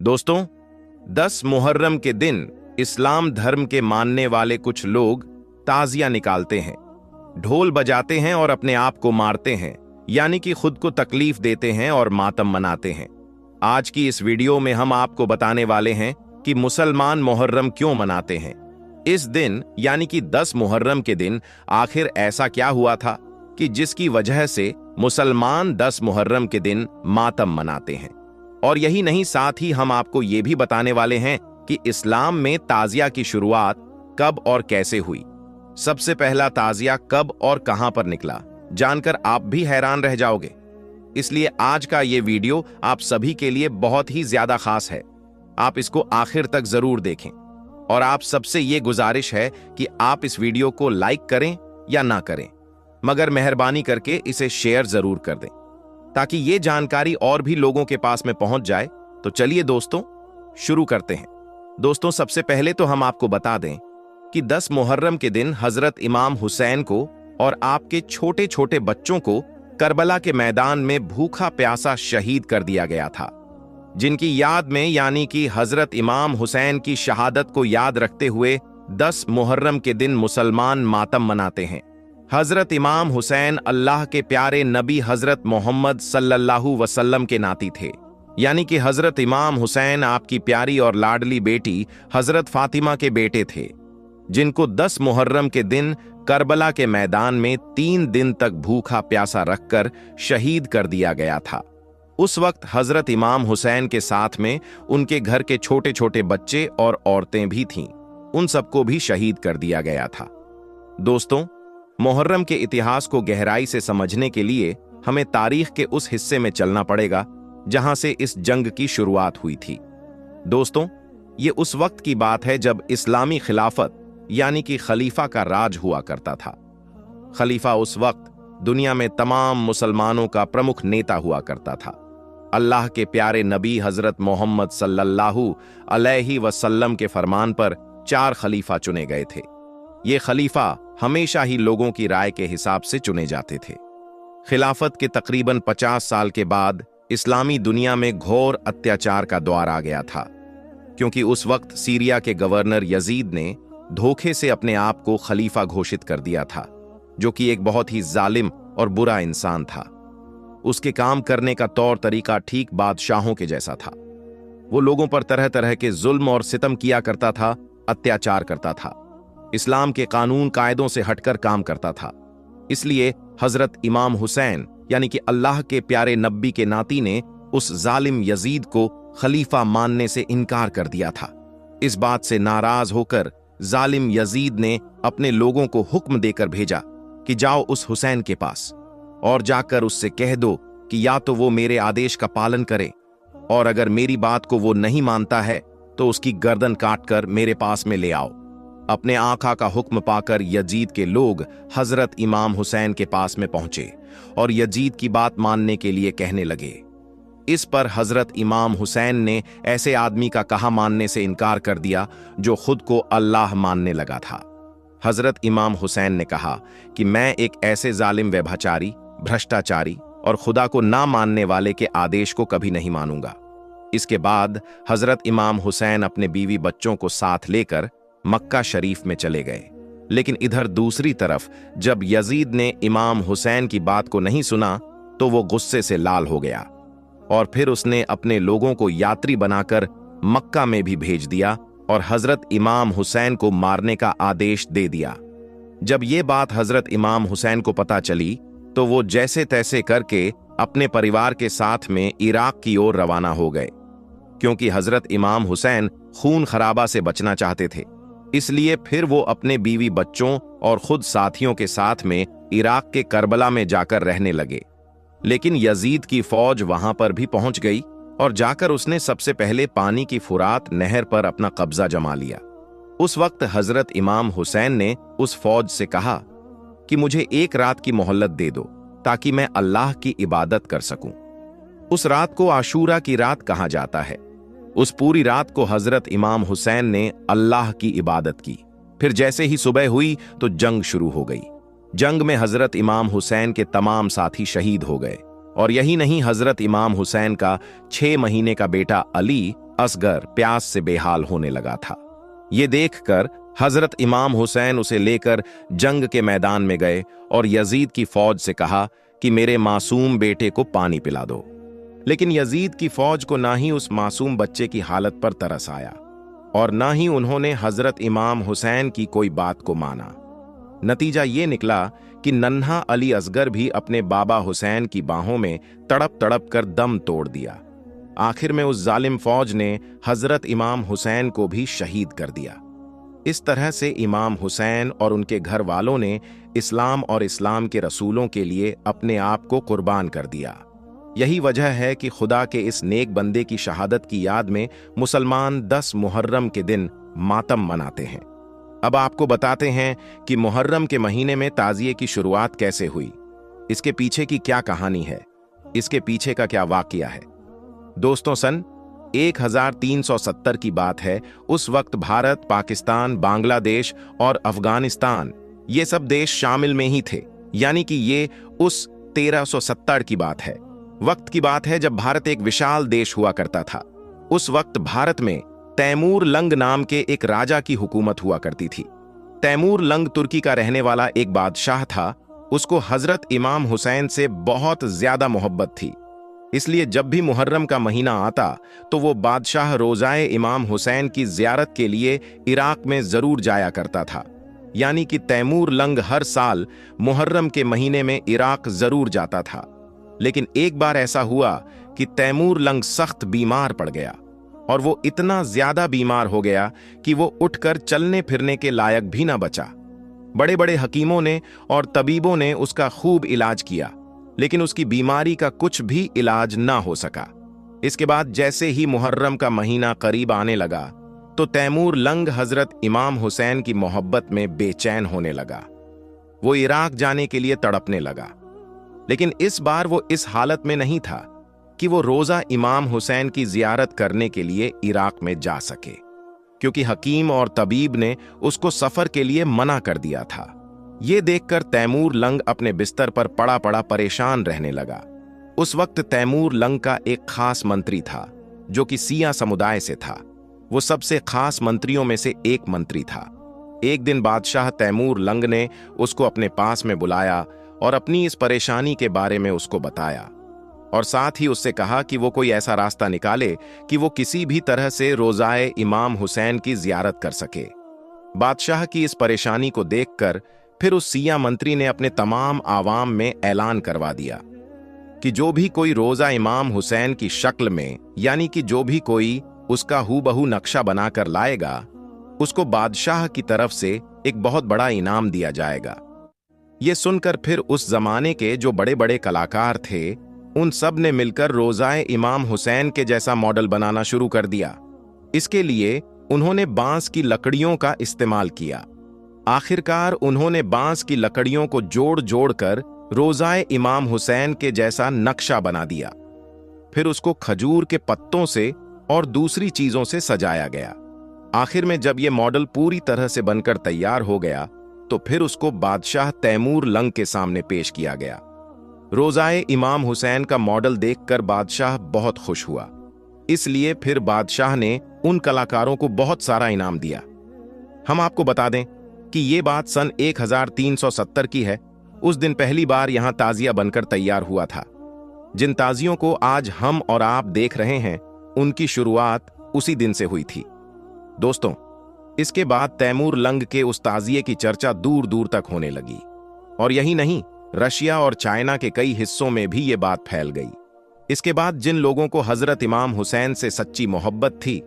दोस्तों, 10 मुहर्रम के दिन इस्लाम धर्म के मानने वाले कुछ लोग ताजिया निकालते हैं, ढोल बजाते हैं और अपने आप को मारते हैं, यानी कि खुद को तकलीफ देते हैं और मातम मनाते हैं। आज की इस वीडियो में हम आपको बताने वाले हैं कि मुसलमान मुहर्रम क्यों मनाते हैं। इस दिन यानी कि 10 मुहर्रम के दिन आखिर ऐसा क्या हुआ था कि जिसकी वजह से मुसलमान 10 मुहर्रम के दिन मातम मनाते हैं। और यही नहीं, साथ ही हम आपको ये भी बताने वाले हैं कि इस्लाम में ताजिया की शुरुआत कब और कैसे हुई। सबसे पहला ताजिया कब और कहां पर निकला, जानकर आप भी हैरान रह जाओगे। इसलिए आज का ये वीडियो आप सभी के लिए बहुत ही ज्यादा खास है। आप इसको आखिर तक जरूर देखें और आप सबसे ये गुजारिश है कि आप इस वीडियो को लाइक करें या ना करें, मगर मेहरबानी करके इसे शेयर जरूर कर दें ताकि ये जानकारी और भी लोगों के पास में पहुंच जाए। तो चलिए दोस्तों, शुरू करते हैं। दोस्तों, सबसे पहले तो हम आपको बता दें कि 10 मुहर्रम के दिन हजरत इमाम हुसैन को और आपके छोटे छोटे बच्चों को करबला के मैदान में भूखा प्यासा शहीद कर दिया गया था, जिनकी याद में यानी कि हजरत इमाम हुसैन की शहादत को याद रखते हुए 10 मुहर्रम के दिन मुसलमान मातम मनाते हैं। हजरत इमाम हुसैन अल्लाह के प्यारे नबी हजरत मोहम्मद सल्लल्लाहु वसल्लम के नाती थे, यानी कि हजरत इमाम हुसैन आपकी प्यारी और लाडली बेटी हजरत फातिमा के बेटे थे, जिनको 10 मुहर्रम के दिन करबला के मैदान में 3 दिन तक भूखा प्यासा रखकर शहीद कर दिया गया था। उस वक्त हजरत इमाम हुसैन के साथ में उनके घर के छोटे छोटे बच्चे और औरतें भी थीं, उन सबको भी शहीद कर दिया गया था। दोस्तों, मुहर्रम के इतिहास को गहराई से समझने के लिए हमें तारीख के उस हिस्से में चलना पड़ेगा जहां से इस जंग की शुरुआत हुई थी। दोस्तों, ये उस वक्त की बात है जब इस्लामी खिलाफत यानी कि खलीफा का राज हुआ करता था। खलीफा उस वक्त दुनिया में तमाम मुसलमानों का प्रमुख नेता हुआ करता था। अल्लाह के प्यारे नबी हजरत मोहम्मद सल्लल्लाहु अलैहि वसल्लम के फरमान पर 4 खलीफा चुने गए थे। ये खलीफा हमेशा ही लोगों की राय के हिसाब से चुने जाते थे। खिलाफत के तकरीबन 50 साल के बाद इस्लामी दुनिया में घोर अत्याचार का दौर आ गया था, क्योंकि उस वक्त सीरिया के गवर्नर यजीद ने धोखे से अपने आप को खलीफा घोषित कर दिया था, जो कि एक बहुत ही जालिम और बुरा इंसान था। उसके काम करने का तौर तरीका ठीक बादशाहों के जैसा था। वो लोगों पर तरह तरह के जुल्म और सितम किया करता था, अत्याचार करता था, इस्लाम के कानून कायदों से हटकर काम करता था। इसलिए हजरत इमाम हुसैन यानी कि अल्लाह के प्यारे नबी के नाती ने उस जालिम यजीद को खलीफा मानने से इनकार कर दिया था। इस बात से नाराज होकर जालिम यजीद ने अपने लोगों को हुक्म देकर भेजा कि जाओ उस हुसैन के पास और जाकर उससे कह दो कि या तो वो मेरे आदेश का पालन करे, और अगर मेरी बात को वो नहीं मानता है तो उसकी गर्दन काटकर मेरे पास में ले आओ। अपने आका का हुक्म पाकर यजीद के लोग हजरत इमाम हुसैन के पास में पहुंचे और यजीद की बात मानने के लिए कहने लगे। इस पर हजरत इमाम हुसैन ने ऐसे आदमी का कहा मानने से इनकार कर दिया जो खुद को अल्लाह मानने लगा था। हजरत इमाम हुसैन ने कहा कि मैं एक ऐसे जालिम व्यभिचारी, भ्रष्टाचारी और खुदा को ना मानने वाले के आदेश को कभी नहीं मानूंगा। इसके बाद हजरत इमाम हुसैन अपने बीवी बच्चों को साथ लेकर मक्का शरीफ में चले गए। लेकिन इधर दूसरी तरफ जब यजीद ने इमाम हुसैन की बात को नहीं सुना तो वो गुस्से से लाल हो गया और फिर उसने अपने लोगों को यात्री बनाकर मक्का में भी भेज दिया और हजरत इमाम हुसैन को मारने का आदेश दे दिया। जब ये बात हजरत इमाम हुसैन को पता चली तो वो जैसे तैसे करके अपने परिवार के साथ में इराक की ओर रवाना हो गए, क्योंकि हजरत इमाम हुसैन खून खराबा से बचना चाहते थे। इसलिए फिर वो अपने बीवी बच्चों और खुद साथियों के साथ में इराक के करबला में जाकर रहने लगे। लेकिन यजीद की फौज वहां पर भी पहुंच गई और जाकर उसने सबसे पहले पानी की फुरात नहर पर अपना कब्जा जमा लिया। उस वक्त हजरत इमाम हुसैन ने उस फौज से कहा कि मुझे 1 रात की मोहल्लत दे दो ताकि मैं अल्लाह की इबादत कर सकूं। उस रात को आशूरा की रात कहा जाता है। उस पूरी रात को हजरत इमाम हुसैन ने अल्लाह की इबादत की। फिर जैसे ही सुबह हुई तो जंग शुरू हो गई। जंग में हजरत इमाम हुसैन के तमाम साथी शहीद हो गए और यही नहीं, हजरत इमाम हुसैन का 6 महीने का बेटा अली असगर प्यास से बेहाल होने लगा था। ये देखकर हजरत इमाम हुसैन उसे लेकर जंग के मैदान में गए और यजीद की फौज से कहा कि मेरे मासूम बेटे को पानी पिला दो। लेकिन यजीद की फौज को ना ही उस मासूम बच्चे की हालत पर तरस आया और ना ही उन्होंने हजरत इमाम हुसैन की कोई बात को माना। नतीजा ये निकला कि नन्हा अली असगर भी अपने बाबा हुसैन की बाहों में तड़प तड़प कर दम तोड़ दिया। आखिर में उस जालिम फौज ने हजरत इमाम हुसैन को भी शहीद कर दिया। इस तरह से इमाम हुसैन और उनके घर वालों ने इस्लाम और इस्लाम के रसूलों के लिए अपने आप को कुर्बान कर दिया। यही वजह है कि खुदा के इस नेक बंदे की शहादत की याद में मुसलमान 10 मुहर्रम के दिन मातम मनाते हैं। अब आपको बताते हैं कि मुहर्रम के महीने में ताज़िये की शुरुआत कैसे हुई, इसके पीछे की क्या कहानी है, इसके पीछे का क्या वाकया है। दोस्तों, सन 1370 की बात है। उस वक्त भारत, पाकिस्तान, बांग्लादेश और अफगानिस्तान ये सब देश शामिल में ही थे, यानी कि ये उस 1370 की बात है। वक्त की बात है जब भारत एक विशाल देश हुआ करता था। उस वक्त भारत में तैमूर लंग नाम के एक राजा की हुकूमत हुआ करती थी। तैमूर लंग तुर्की का रहने वाला एक बादशाह था। उसको हजरत इमाम हुसैन से बहुत ज्यादा मोहब्बत थी, इसलिए जब भी मुहर्रम का महीना आता तो वो बादशाह रोजाए इमाम हुसैन की जियारत के लिए इराक में जरूर जाया करता था। यानी कि तैमूर लंग हर साल मुहर्रम के महीने में इराक जरूर जाता था। लेकिन एक बार ऐसा हुआ कि तैमूर लंग सख्त बीमार पड़ गया और वो इतना ज्यादा बीमार हो गया कि वो उठकर चलने फिरने के लायक भी ना बचा। बड़े बड़े हकीमों ने और तबीबों ने उसका खूब इलाज किया, लेकिन उसकी बीमारी का कुछ भी इलाज ना हो सका। इसके बाद जैसे ही मुहर्रम का महीना करीब आने लगा तो तैमूर लंग हजरत इमाम हुसैन की मोहब्बत में बेचैन होने लगा। वो इराक जाने के लिए तड़पने लगा। लेकिन इस बार वो इस हालत में नहीं था कि वो रोजा इमाम हुसैन की जियारत करने के लिए इराक में जा सके, क्योंकि हकीम और तबीब ने उसको सफर के लिए मना कर दिया था। ये देखकर तैमूर लंग अपने बिस्तर पर पड़ा पड़ा परेशान रहने लगा। उस वक्त तैमूर लंग का एक खास मंत्री था जो कि सिया समुदाय से था। वो सबसे खास मंत्रियों में से एक मंत्री था। एक दिन बादशाह तैमूर लंग ने उसको अपने पास में बुलाया और अपनी इस परेशानी के बारे में उसको बताया और साथ ही उससे कहा कि वो कोई ऐसा रास्ता निकाले कि वो किसी भी तरह से रोजाए इमाम हुसैन की जियारत कर सके। बादशाह की इस परेशानी को देखकर फिर उस सिया मंत्री ने अपने तमाम आवाम में ऐलान करवा दिया कि जो भी कोई रोजा इमाम हुसैन की शक्ल में, यानी कि जो भी कोई उसका हूबहू नक्शा बनाकर लाएगा, उसको बादशाह की तरफ से एक बहुत बड़ा इनाम दिया जाएगा। ये सुनकर फिर उस जमाने के जो बड़े बड़े कलाकार थे, उन सब ने मिलकर रोजाए इमाम हुसैन के जैसा मॉडल बनाना शुरू कर दिया। इसके लिए उन्होंने बांस की लकड़ियों का इस्तेमाल किया। आखिरकार उन्होंने बांस की लकड़ियों को जोड़ जोड़ कर रोजाए इमाम हुसैन के जैसा नक्शा बना दिया। फिर उसको खजूर के पत्तों से और दूसरी चीजों से सजाया गया। आखिर में जब यह मॉडल पूरी तरह से बनकर तैयार हो गया तो फिर उसको बादशाह तैमूर लंग के सामने पेश किया गया। रोजाए इमाम हुसैन का मॉडल देखकर बादशाह बहुत खुश हुआ, इसलिए फिर बादशाह ने उन कलाकारों को बहुत सारा इनाम दिया। हम आपको बता दें कि ये बात सन 1370 की है। उस दिन पहली बार यहां ताजिया बनकर तैयार हुआ था। जिन ताजियों को आज हम और आप देख रहे हैं, उनकी शुरुआत उसी दिन से हुई थी। दोस्तों, इसके बाद तैमूर लंग के उस ताजिये की चर्चा दूर दूर तक होने लगी और यही नहीं, रशिया और चाइना के कई हिस्सों में भी ये बात फैल गई। इसके बाद जिन लोगों को हजरत इमाम हुसैन से सच्ची मोहब्बत थी,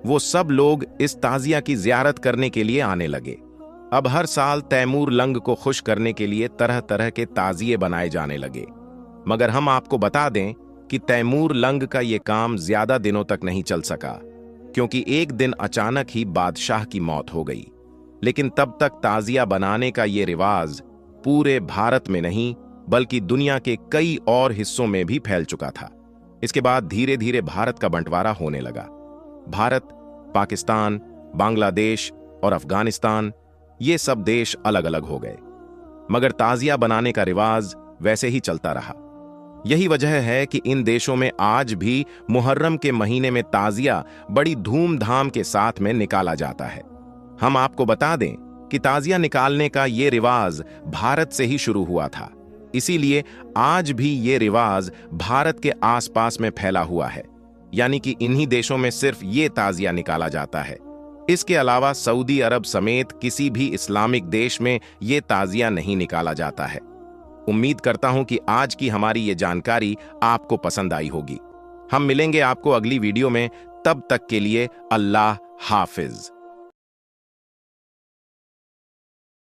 वो सब लोग इस ताजिया की जियारत करने के लिए आने लगे। अब हर साल तैमूर लंग को खुश करने के लिए तरह तरह के ताजिये बनाए जाने लगे। मगर हम आपको बता दें कि तैमूर लंग का ये काम ज्यादा दिनों तक नहीं चल सका, क्योंकि एक दिन अचानक ही बादशाह की मौत हो गई। लेकिन तब तक ताजिया बनाने का ये रिवाज पूरे भारत में नहीं बल्कि दुनिया के कई और हिस्सों में भी फैल चुका था। इसके बाद धीरे धीरे भारत का बंटवारा होने लगा। भारत, पाकिस्तान, बांग्लादेश और अफगानिस्तान ये सब देश अलग अलग हो गए, मगर ताजिया बनाने का रिवाज वैसे ही चलता रहा। यही वजह है कि इन देशों में आज भी मुहर्रम के महीने में ताजिया बड़ी धूमधाम के साथ में निकाला जाता है। हम आपको बता दें कि ताजिया निकालने का ये रिवाज भारत से ही शुरू हुआ था, इसीलिए आज भी ये रिवाज भारत के आसपास में फैला हुआ है, यानी कि इन्हीं देशों में सिर्फ ये ताजिया निकाला जाता है। इसके अलावा सऊदी अरब समेत किसी भी इस्लामिक देश में ये ताजिया नहीं निकाला जाता है। उम्मीद करता हूं कि आज की हमारी ये जानकारी आपको पसंद आई होगी। हम मिलेंगे आपको अगली वीडियो में, तब तक के लिए अल्लाह हाफिज।